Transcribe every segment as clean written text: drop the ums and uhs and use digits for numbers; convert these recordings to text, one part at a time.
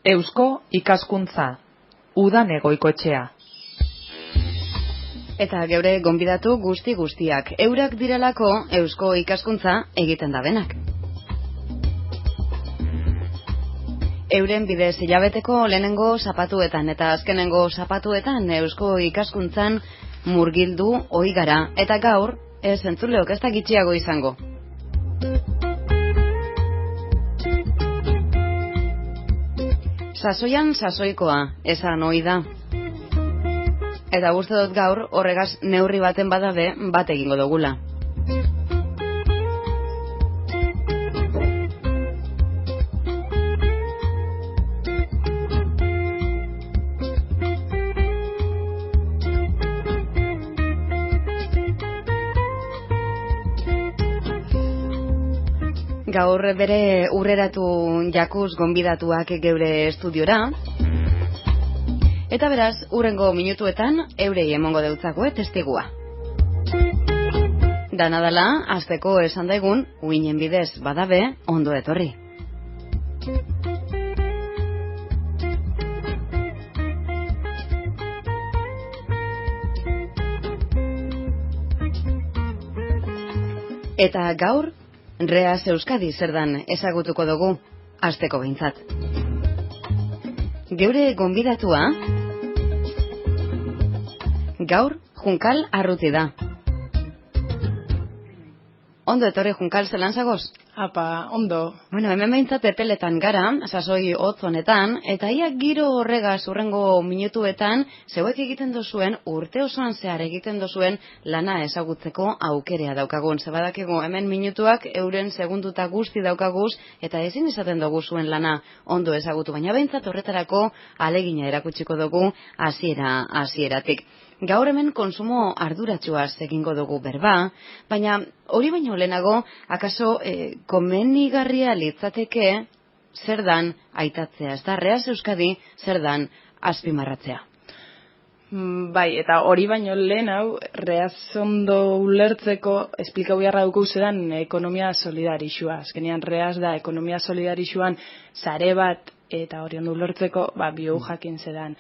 Eusko ikaskuntza, udan egoikoetxea. Eta geure gonbidatu guztiak, eurak direlako eusko ikaskuntza egiten dabenak. Euren bidez hilabeteko lehenengo zapatuetan eta azkenengo zapatuetan eusko ikaskuntzan murgildu ohi gara, eta gaur ez entzuleok ez da gitxiago izango. Sasoian sasoikoa, esan ohi da. Eta uste dut gaur horregaz neurri baten badabe bat egingo dugula. Gaur bere urreratu jakuz gonbidatuak geure estudiora. Eta beraz, urrengo minutuetan eurei emongo deutzakoe testigua. Dana dela, hasteko esan daigun, uinen bidez badabe ondo etorri. Eta gaur, Reas Euskadi zer dan ezagutuko dugu, hasteko behintzat. Geure gonbidatua gaur Junkal Arruti da. Ondo etorri Junkal, zelan zagoz? Apa, ondo. Bueno, hemen behintzat epeletan gara, sasoi hotz honetan, eta ia giro horregaz urrengo minutuetan, zeuek egiten dozuen, urte osoan zehar egiten dozuen lana ezagutzeko aukerea daukagun. Zebadakigu, hemen minutuak euren segunduta guzti daukaguz, eta ezin izaten dugu zuen lana ondo ezagutu, baina behintzat horretarako alegina erakutsiko dugu hasieratik. Gaur hemen konsumo arduratsuaz egingo dugu berba, baina hori baino lehenago, akaso komenigarria litzateke zer dan aitatzea, ez da, Reas Euskadi zer dan azpimarratzea. Bai, eta hori baino lehen hau, Reas ondo ulertzeko esplikau beharra dugu zedan ekonomia solidarixua. Azkenean Reas da ekonomia solidarixuan sare bat, eta hori ondo ulertzeko bio jakin zedan.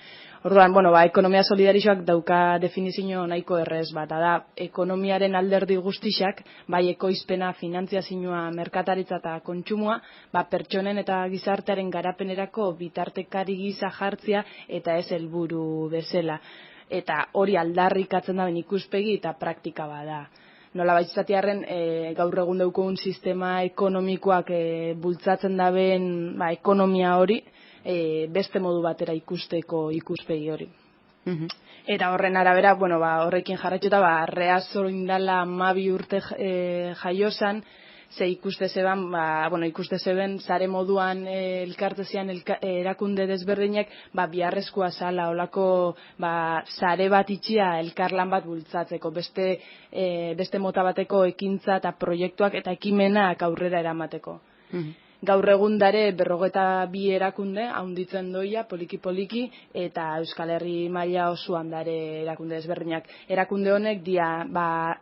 Orduan, ekonomia solidarixoak dauka definizio nahiko errez bat, da ekonomiaren alderdi guztixak, bai ekoizpena, finantziazioa, merkataritza eta kontsumoa, pertsonen eta gizartearen garapenerako bitartekari gisa jartzea eta ez helburu bezala. Eta hori aldarrikatzen daben ikuspegi eta praktika bada. Nola baitzatearen gaur egun daukogun sistema ekonomikoak bultzatzen daben ekonomia hori, beste modu batera ikusteko ikuspegi hori. Eta horren arabera, horrekin jarraituta, Reas indala 12 urte jaiosan, ze ikuste zeben sare moduan elkartezian erakunde desberdinak biharrezkoa zala olako sare bat itxia elkarlan bat bultzatzeko, beste mota bateko ekintza eta proiektuak eta ekimenak aurrera eramateko. Gaur egun dare 42 erakunde handitzen doia poliki eta Euskal Herri maila osoan dare erakunde ezberdinak. Erakunde honek dia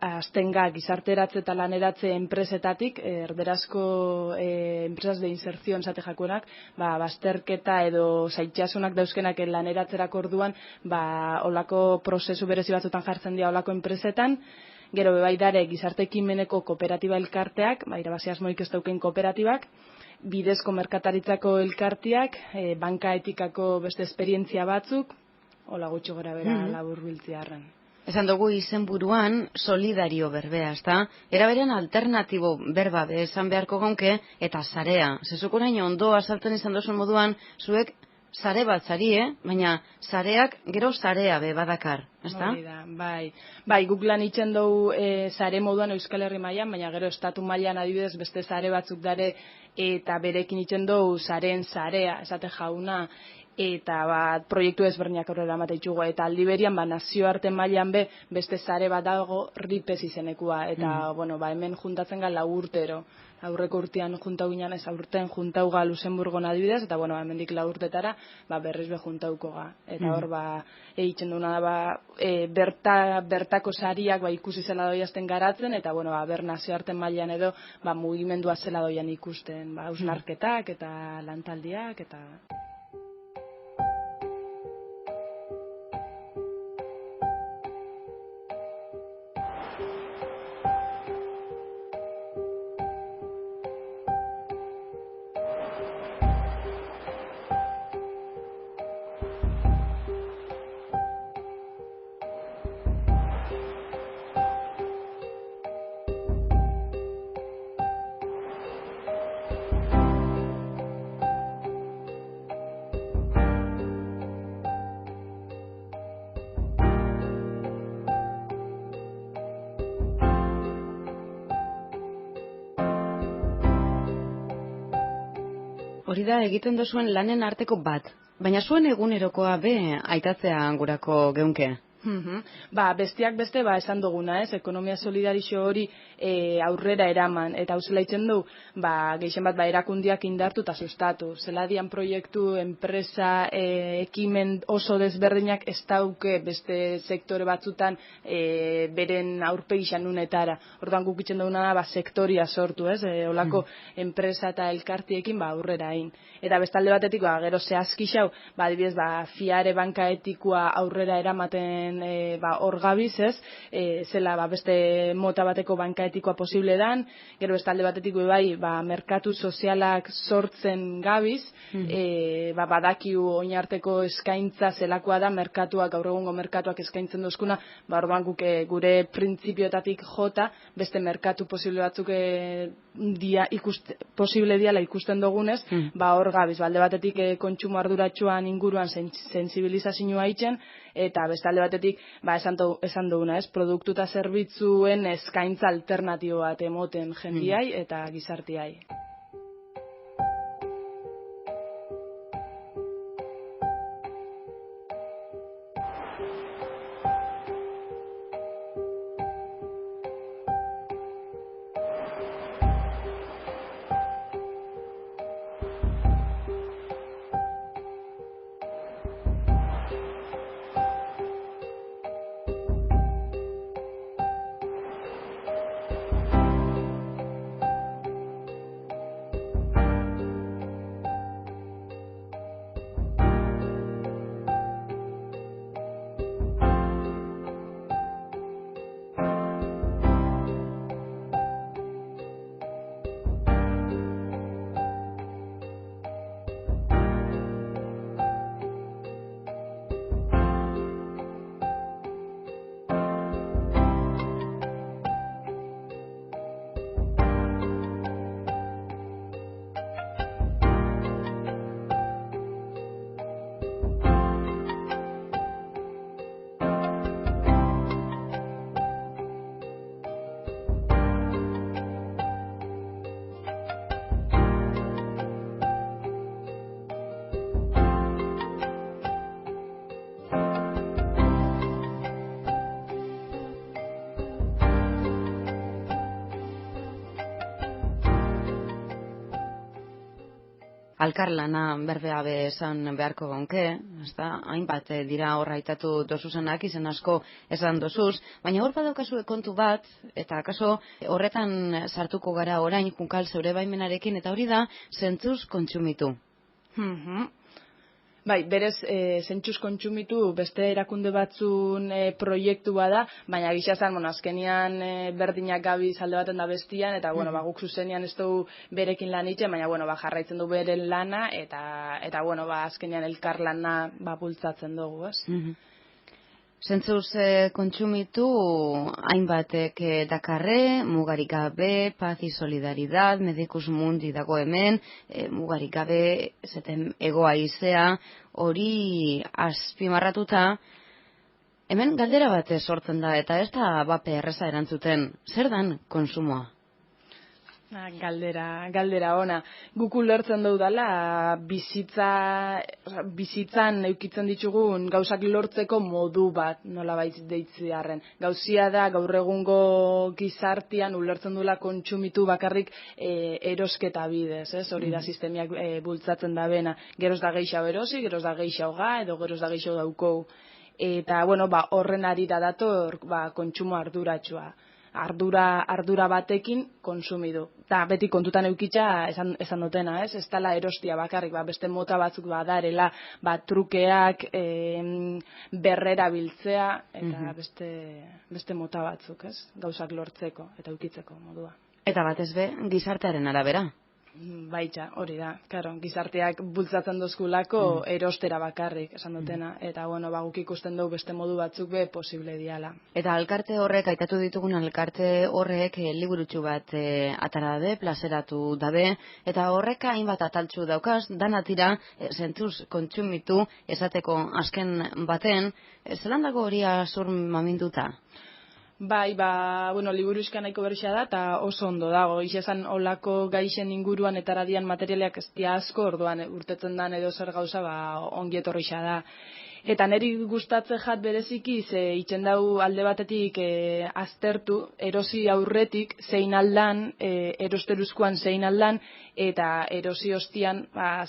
aztenga gizarteratze eta laneratze enpresetatik, erderazko empresas de inserción zate jakonak, bazterketa edo zaitxasunak dauzkenak laneratzerako orduan, olako prozesu berezi batzutan jartzen dira olako enpresetan. Gero bebai dare gizarte ekimeneko kooperatiba elkarteak, irabazi asmoik ez dauken kooperatibak, bidezko merkataritzako elkarteak, banka etikako beste esperientzia batzuk, hola gutxo gora bera labur biltziarren. Esan dugu izenburuan solidario berbea, ezta? Eraberean alternatibo berba esan beharko gonke eta sarea. Zezukuraino ondo azaltzen izan duzun moduan, zuek sare bat zarie, baina sareak gero sarea be badakar, ezta? Bai, guk lan itzen dugu sare moduan Euskal Herri mailan, baina gero estatu mailan adibidez beste sare batzuk dare eta berekin itzen dugu sareen sarea, esate jauna, eta proiektu ezberdinak aurrera ematen ditugu, eta aldi berian nazioarte mailan beste sare bat dago RIPES izenekua, eta hemen juntatzen ga 4 urtero. Aurreko urtean juntau ginen, ez aurten juntau ga Luxemburgon adibidez, eta hemendik 4 urtetara berriz juntauko ga. Eta hor egiten duna da bertako sariak ikusi zela doiazten garatzen, eta ber nazioarten mailan edo mugimendua zela doian ikusten, hausnarketak eta lantaldiak eta... hori da egiten duzuen lanen arteko bat, baina zuen egunerokoa be aitatzea gurako geunke. Bestiak beste, esan duguna, ekonomia solidarizio hori aurrera eraman, eta hau zela itzen du, gehien bat erakundiak indartu eta sustatu. Zeladian proiektu, enpresa, ekimen oso desberdinak ez dauke beste sektore batzutan beren aurpegi xanunetara. Orduan guk itzen duguna da, sektoria sortu, olako enpresa eta elkartiekin aurrera egin. Eta bestalde batetik, gero zehazki xau, adibidez, fiare banka etikoa aurrera eramaten hor gabiz, zela beste mota bateko banka etikoa posible dan, gero bestalde batetik merkatu sozialak sortzen gabiz, badakiu oinarteko eskaintza zelakoa da merkatuak, gaur egungo merkatuak eskaintzen dozkuna, orduan guk gure printzipioetatik jota, beste merkatu posible batzuk posible diala ikusten dugunez, hor gabiz, alde batetik kontsumo arduratsuan inguruan sensibilizazioa itzen, eta bestalde batetik, esan duguna, produktu eta zerbitzuen eskaintza alternatibo bat emoten jendiai eta gizartiai. Alkarlana berbea esan beharko gonke, hainbat dira horra aitatu dozuzenak, izen asko esan dozuz, baina hor badaukazu kontu bat, eta akaso horretan sartuko gara orain junkal zeure baimenarekin, eta hori da zentzuz kontsumitu. Berez, zentzuz kontsumitu beste erakunde batzun proiektu bada, baina gisa zan, azkenian berdinak gabiz alde baten da bestian, eta guk zuzenian ez dugu berekin lan itxe, baina jarraitzen du beren lana, eta azkenian elkar lana bultzatzen dugu, ez? Zentzuz kontsumitu hainbatek dakarre, mugarik gabe, paz y solidaridad, Medicus Mundi dago hemen, mugarik gabe, zeten egoa izea, hori azpimarratuta, hemen galdera bat sortzen da, eta ez da bape erreza erantzuten, zer dan konsumoa? Galdera ona. Guk ulertzen daudala bizitzan eukitzen ditugun gauzak lortzeko modu bat, nolabait deitziarren. Gauzia da gaur egungo gizartian ulertzen duela kontsumitu bakarrik erosketa bidez, hori da sistemiak bultzatzen da bena. Geroz da gehiago erosi, geroz da gehiago ga, edo geroz da gehiago daukou. Eta, horren arira dator kontsumo arduratsua. Ardura batekin konsumidu. Eta beti kontutan eukitza esan dutena, ez? Ez dela erostia bakarrik, beste mota batzuk badarela, trukeak, berrera biltzea, eta beste mota batzuk, ez? Gauzak lortzeko eta eukitzeko modua. Eta batez be, gizartearen arabera. Baita, hori da, gizarteak bultzatzen dozkulako erostera bakarrik, esan dutena, eta guk ikusten dugu beste modu batzuk be posible diala. Eta alkarte horrek, aitatu ditugun alkarte horrek liburutxu bat atara dabe, plazeratu dabe, eta horrek hainbat ataltxu daukaz, danatira zentzuz kontsumitu esateko azken baten, zelan dago hori azur maminduta? Bai, liburuxka nahiko berxa da, eta oso ondo dago. Esan olako gaixen inguruan eta radian materialeak ez dia asko, orduan urtetzen dan edo zer gauza, ongi etorrixa da. Eta niri gustatzen jat bereziki, ze itzen dau alde batetik aztertu, erosi aurretik zein aldan, erosteruzkoan zein aldan, eta erosi ostian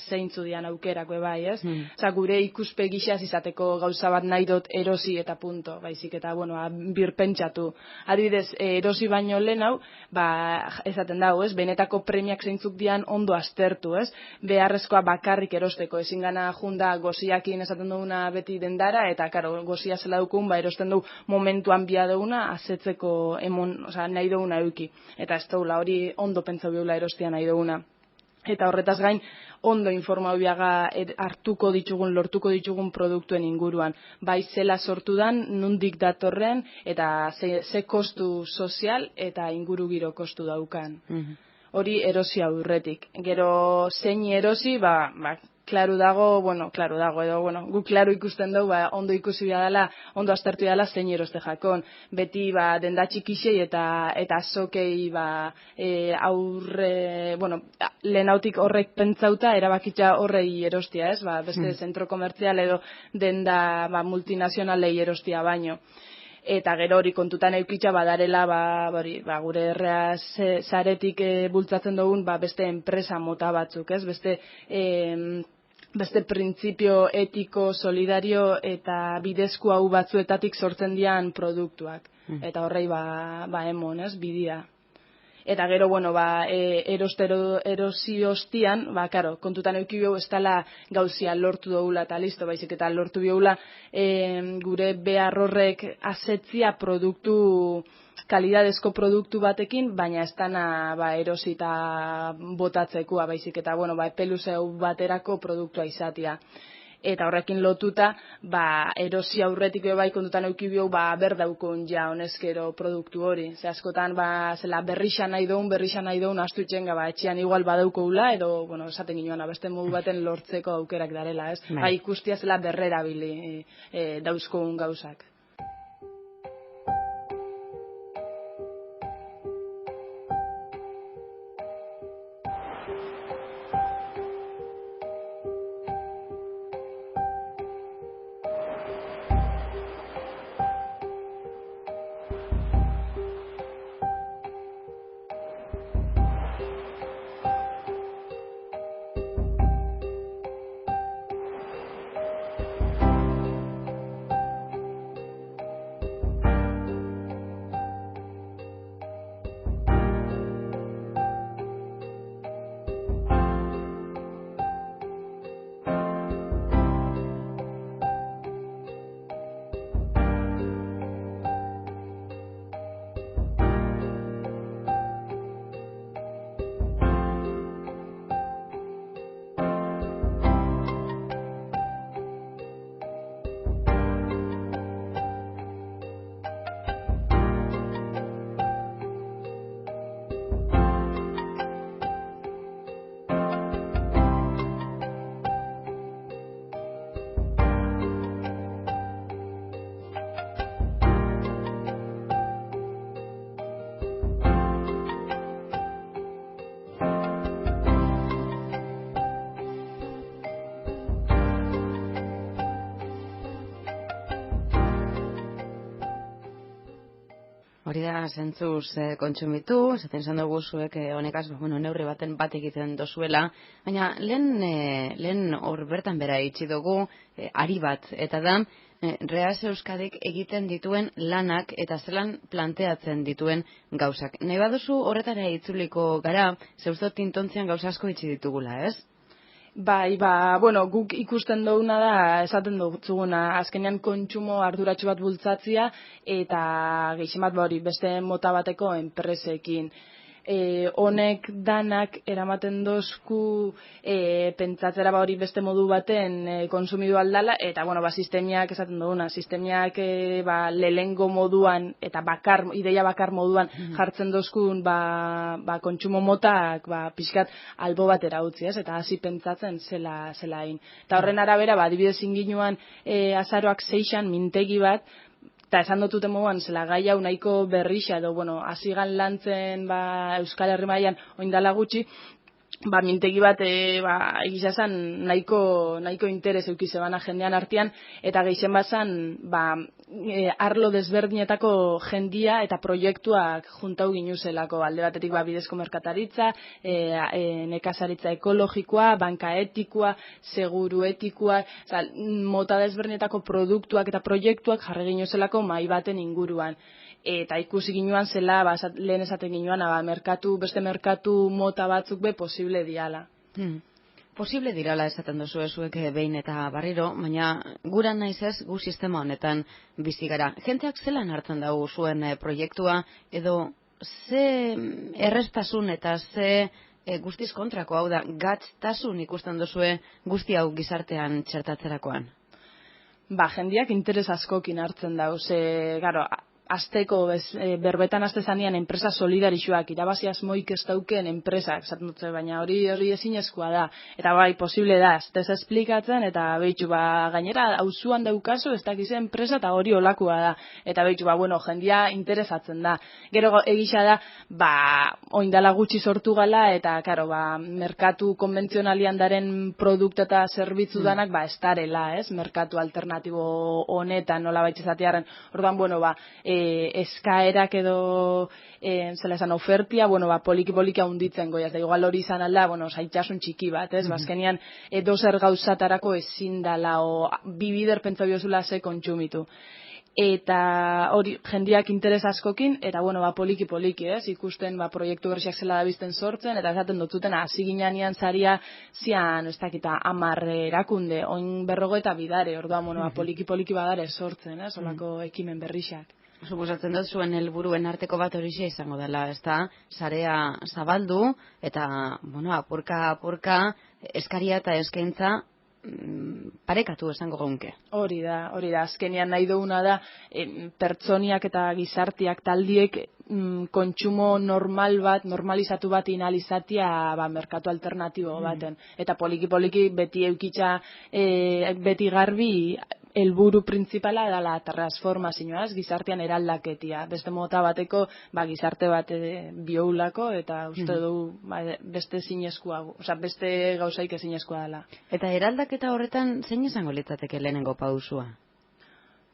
zeintzu dian aukerako bai, ez? Osa, gure ikuspegi xaz izateko gauza bat nahi dut erosi eta punto, baizik eta, birpentsatu. Adibidez, erosi baino lehen hau, esaten dago, ez? Benetako premiak zeintzuk dian ondo aztertu, ez? Beharrezkoa bakarrik erosteko, ezin gana junda goziakin esaten duguna beti dendara, eta, karo, gozia zela dukun, erosten du momentuan bia duguna, azetzeko nahi duguna euki. Eta ez daula, hori ondo pentsau beula erostia nahi duguna. Eta horretaz gain, ondo informau biaga lortuko ditugun produktuen inguruan. Bai zela sortu dan, nundik datorren, eta ze kostu sozial eta ingurugiro kostu daukan. Hori erosi aurretik. Gero zein erosi, klaru dago, edo, gu klaru ikusten dugu, ondo ikusi dela, ondo aztertu dela zein eroste jakon. Beti, denda txikixei eta sokei, lehenautik horrek pentsauta, erabakitza horrei erostia, ez? Beste zentro komertzial edo denda multinazionalei erostia baino. Eta gero hori kontutan eukitza badarela, gure erreaz zaretik bultzatzen dugun, beste enpresa mota batzuk, ez? Beste printzipio etiko, solidario eta bidezko hau batzuetatik sortzen dian produktuak. Eta horrei emon, ez? Bidia. Eta gero, erosi ostian, kontutan euki bihu ez dela gauzia lortu dugula eta listo, baizik eta lortu bihula gure behar horrek azetzia produktu, kalidadezko produktu batekin, baina ez dana erosi eta botatzekoa, baizik eta epeluzeu baterako produktua izatea. Eta horrekin lotuta, erosi aurretik bai kontutan euki bihu, berdaukon ja honezkero produktu hori. Ze askotan, zela berrixan nahi dugun, astu itxen, etxean igual badauko ula, edo, esaten ginoan, beste modu baten lortzeko aukerak darela, ez? Ikustia zela berrerabili dauzkogun gauzak. Hori da, zentzuz kontsumitu, esaten izan dugu zuek honekaz, neurri baten bat egiten dozuela, baina lehen hor bertan bera itxi dugu, ari bat, eta da, Reas Euskadik egiten dituen lanak eta zelan planteatzen dituen gauzak. Nahi baduzu horretara itzuliko gara, zeuztot tintontzian gauza asko itxi ditugula, ez? Bai, guk ikusten duguna da, esaten duguna, azkenean kontsumo arduratsu bat bultzatzia, eta gehien bat beste mota bateko enpresekin. Honek danak eramaten dozku pentsatzera beste modu baten konsumidu aldala, eta sistemiak esaten duguna, sistemiak lehengo moduan eta ideia bakar moduan jartzen dozkun kontsumo motak pixkat albo batera utzi, ez? Eta hasi pentsatzen zela hain. Eta horren arabera, adibidez inginuan azaroak 6an mintegi bat, Eta esan dutute moduan, zela gai hau nahiko berrixa edo, bueno, hasigan lantzen Euskal Herri mailan oindala gutxi, mintegi bat egisa zen nahiko interes euki zebana jendean artean, eta gehien bazan arlo desberdinetako jendia eta proiektuak juntau ginuzelako, alde batetik bidezko merkataritza, nekazaritza ekologikoa, banka etikoa, seguru etikoa, mota desberdinetako produktuak eta proiektuak jarri ginuzelako mahai baten inguruan. Eta ikusi ginuan zela, lehen esaten ginuan, beste merkatu mota batzuk be posible diala. Posible dirala esaten duzu zuek behin eta barriro, baina guran naiz ez gu sistema honetan bizi gara. Jenteak zelan hartzen dugu zuen proiektua, edo ze errestasun eta ze guztiz kontrako, hau da, gatztasun ikusten duzue guzti hau gizartean txertatzerakoan? Jendiak interes askokin hartzen dau, garo, azteko, berbetan azte zanean enpresa solidarixuak, irabazi asmoik ez dauken enpresak, esaten dut, baina hori ezinezkoa da, eta posible da, ez esplikatzen, eta behitxu, gainera, auzuan daukazu, ez dakize enpresa, eta hori olakoa da, eta behitxu, jendia interesatzen da. Gero egisa da, oindala gutxi sortu gala, eta, karo, merkatu konbentzionalian daren produktu eta zerbitzu danak, ez darela, ez, merkatu alternatibo honetan, nola baitzezatearen, orduan, eskaerak edo zela esan ofertia, poliki handitzen goiaz, da igual hori izan alda, zaitxasun txiki bat, ez, bazkenian dozer gauzatarako ezin dala, o bibider pentsa biozula ze kontsumitu. Eta hori jendiak interes askokin, eta poliki, ez, ikusten proiektu berriak zela dabizten sortzen, eta esaten dutzuten hasi ginean zaria zian, ez dakita, 10 erakunde, oin 40 bidare, orduan, poliki badare sortzen, ez, olako ekimen berriak. Suposatzen dut zuen helburuen arteko bat horixe izango dela, ezta? Sarea zabaldu eta, apurka eskaria eta eskaintza parekatu esango geunke. Hori da, azkenean nahi duguna da pertsoniak eta gizartiak taldiek kontsumo normalizatu bat inalizatia merkatu alternatibo baten. Eta poliki beti eukitza, beti garbi helburu printzipala dela transformazioaz, gizartean eraldaketia. Beste mota bateko gizarte bat bioulako, eta uste du beste zinezkoa, beste gauzaik ezinezkoa dela. Eta eraldaketa horretan zein izango litzateke lehenengo pausua?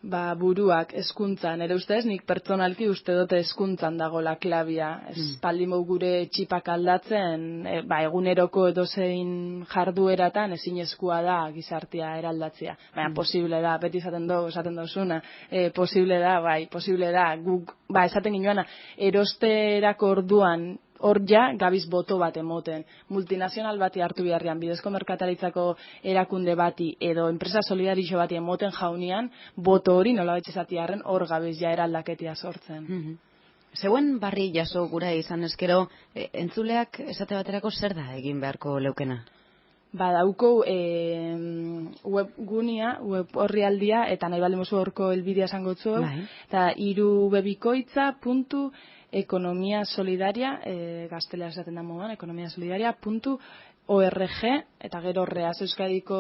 Buruak, hezkuntzan, ere ustez, nik pertsonalki uste dute hezkuntzan dagoela klabia. Espaldimo gure txipak aldatzen, eguneroko edozein jardueratan ezinezkoa da gizartea eraldatzea. Baina posible da, beti esaten dozuna, posible da, guk, esaten ginoana, erosterako orduan, hor gabiz boto bat emoten. Multinazional bati hartu beharrean, bidezko merkataritzako erakunde bati edo enpresa solidarixo bati emoten jaunian, boto hori nola betxezatiarren hor gabiz eraldaketia sortzen. Zeuen barri jaso gura izan eskero, entzuleak esate baterako zer da egin beharko leukena? Badauko webgunia, web orrialdia, eta nahi baldin mozu horko elbidea esango zu, eta irubebikoitza.ekonomiasolidaria, gaztelea esaten da moduan, ekonomiasolidaria.org, eta gero Reaz Euskadiko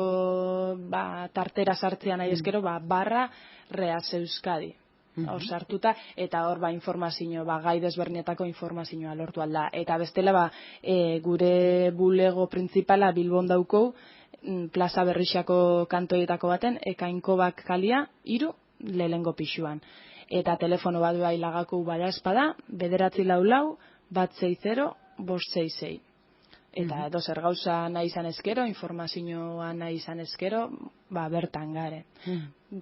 tartera sartzea nahi eskero, /Reaz Euskadi. Hor sartuta, eta hor informazio, gai desberdinetako informazioa lortu alda. Eta bestela, gure bulego printzipala Bilbon daukou, plaza Berrixako kantoietako baten, Ekainkobak kalia, 3, lehengo pixuan. Eta telefono bat lagako bada espada, 944-160-566. Eta edo zer gauza nahi izan ezkero, informazioa nahi izan ezkero, bertan gare.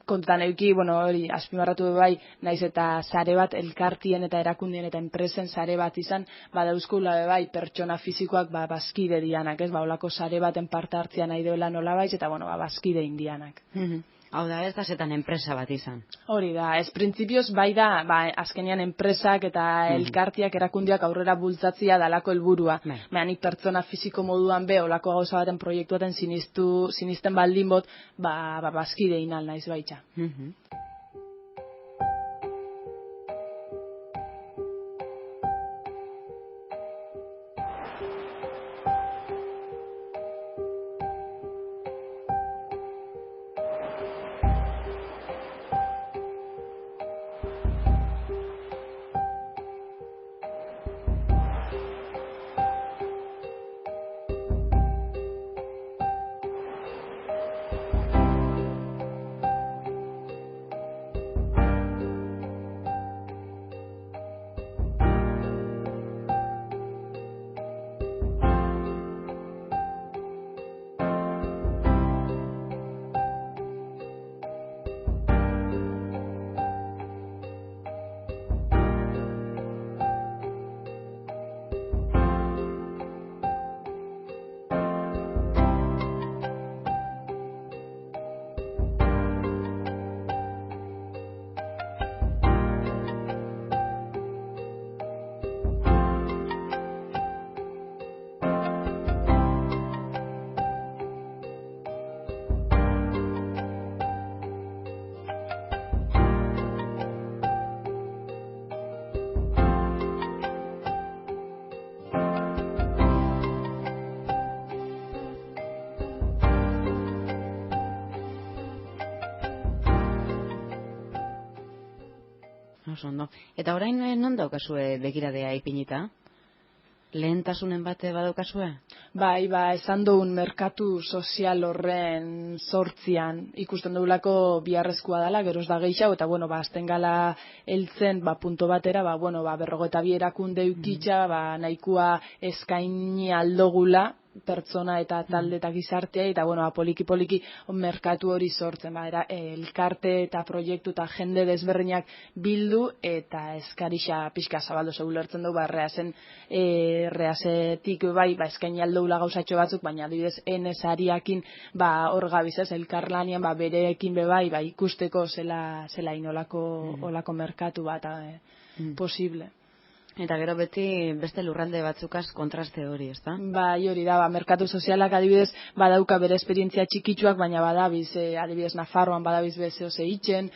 Kontutan euki, hori, azpimarratu naiz eta sare bat elkartien eta erakundien eta enpresen sare bat izan, dauzkula pertsona fizikoak bazkide dianak, ez, olako sare baten parte hartzea nahi duela nolabait, eta bazkide indianak. Hau da, ez da zetan enpresa bat izan. Hori da, ez printzipioz da, azkenean enpresak eta elkartiak erakundiak aurrera bultzatzia dalako helburua. Baina nik pertsona fiziko moduan olako gauza baten proiektuaten sinisten baldin bot, bazkide inal naiz baitza. Oso ondo. Eta orain non daukazue begiradea ipinita? Lehentasunen bate badaukazue? Bai, esan dugun merkatu sozial horren sortzian ikusten dugulako biharrezkoa dela, geroz da gehiago, eta azten gala heltzen, punto batera, 52 erakunde ukitza, nahikoa eskaini aldogula, pertsona eta talde eta gizartea, eta poliki merkatu hori sortzen, elkarte eta proiektu eta jende desberdinak bildu, eta eskarixa pixka zabaldo ulertzen dugu, reasetik eskaini aldoula gauzatxo batzuk, baina adibidez enesariakin hor gabiz elkarlanian bereekin ikusteko zela inolako merkatu bat posible. Eta gero beti beste lurralde batzukaz kontraste hori, ezta? Bai, hori da, merkatu sozialak adibidez badauka bere esperientzia txikitsuak, baina badabiz, adibidez Nafarroan badabiz bezeo itzen,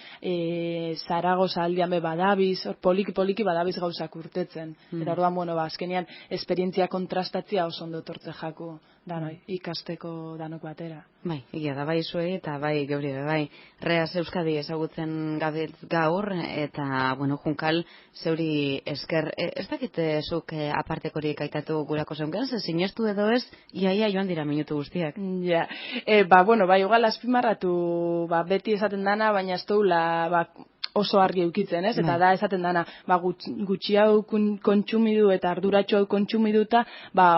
Zaragoza aldian badabiz, poliki badabiz gauzak urtetzen. Eta orduan, azkenean esperientzia kontrastatzia oso ondo tortze jaku danoi, ikasteko danok batera. Bai, egia da, bai zuei eta bai geuri bai. Reas Euskadi ezagutzen gabez gaur, eta, Junkal, zeuri esker, ez dakite zuk apartekorik aitatu gurako zeunken, ze sinestu edo ez, iaia joan dira minutu guztiak. Ja, igual azpimarratu, beti esaten dana, baina ez doula, oso argi eukitzen, ez? Eta da esaten dana, gutxi hau kontsumidu eta arduratxo hau kontsumiduta,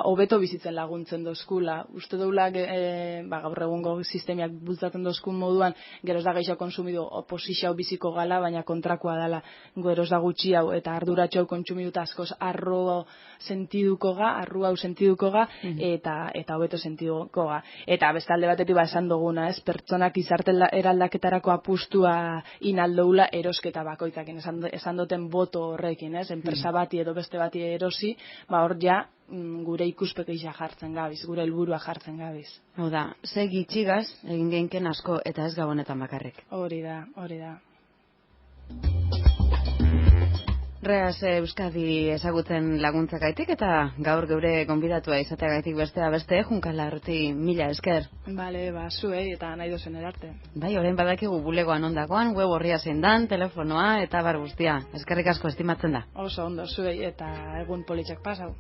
hobeto bizitzen laguntzen dozkula. Uste doula, gaur egungo sistemiak bultzaten dozkun moduan, geroz da gehiago konsumidu oposizio biziko gala, baina kontrakoa dela, geroz da gutxi hau eta arduratxo hau kontsumiduta askoz arru hau sentiduko ga, eta hobeto sentiduko ga. Eta bestalde batetik esan duguna, ez? Pertsonak gizarte eraldaketarako apustua inaldoula erosketa bakoitzakin, esan duten boto horrekin, ez? Enpresa bati edo beste bati erosi, hor ja gure ikuspegi jartzen gabiz, gure helburua jartzen gabiz. Hau da, ze gitxigaz egin geinken asko eta ez gabonetan bakarrik. Hori da. Reas Euskadi ezagutzen laguntzakaitik eta gaur geure gonbidatua izateagaitik bestea beste, Junkal Larruti, mila esker. Bale, zuei eta nahi dozen erarte. Bai, orain badakigu bulegoan ondagoan, web horria zein dan, telefonoa eta bar guztia. Eskerrik asko estimatzen da. Oso ondo zuei eta egun politxak pasau.